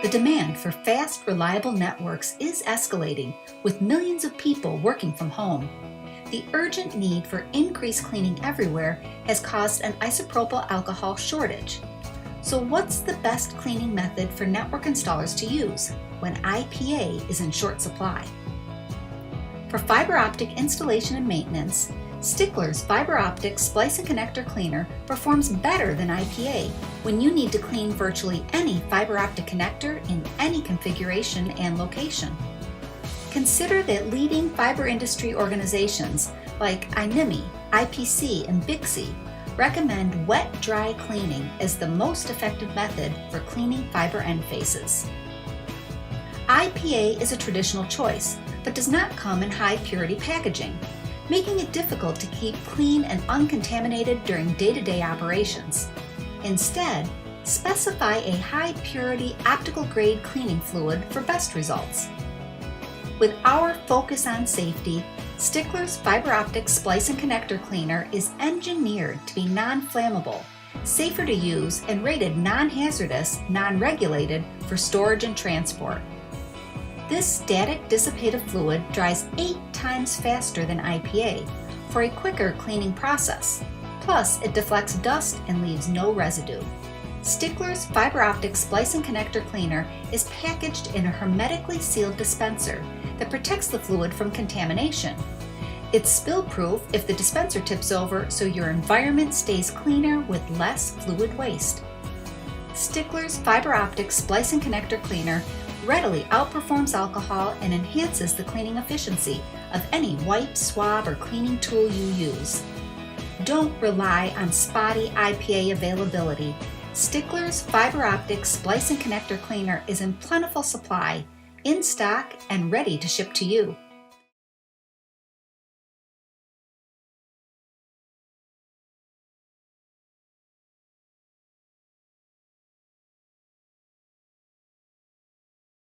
The demand for fast, reliable networks is escalating, with millions of people working from home. The urgent need for increased cleaning everywhere has caused an isopropyl alcohol shortage. So what's the best cleaning method for network installers to use when IPA is in short supply? For fiber optic installation and maintenance, Sticklers Fiber Optic Splice and Connector Cleaner performs better than IPA when you need to clean virtually any fiber optic connector in any configuration and location. Consider that leading fiber industry organizations like INIMI, IPC, and BICSI recommend wet-dry cleaning as the most effective method for cleaning fiber end faces. IPA is a traditional choice, but does not come in high-purity packaging, making it difficult to keep clean and uncontaminated during day-to-day operations. Instead, specify a high-purity optical-grade cleaning fluid for best results. With our focus on safety, Sticklers Fiber Optic Splice and Connector Cleaner is engineered to be non-flammable, safer to use, and rated non-hazardous, non-regulated for storage and transport. This static dissipative fluid dries 8 times faster than IPA for a quicker cleaning process. Plus, it deflects dust and leaves no residue. Sticklers Fiber Optic Splice and Connector Cleaner is packaged in a hermetically sealed dispenser that protects the fluid from contamination. It's spill-proof if the dispenser tips over, so your environment stays cleaner with less fluid waste. Sticklers Fiber Optic Splice and Connector Cleaner readily outperforms alcohol and enhances the cleaning efficiency of any wipe, swab, or cleaning tool you use. Don't rely on spotty IPA availability. Sticklers Fiber Optic Splice and Connector Cleaner is in plentiful supply, in stock, and ready to ship to you.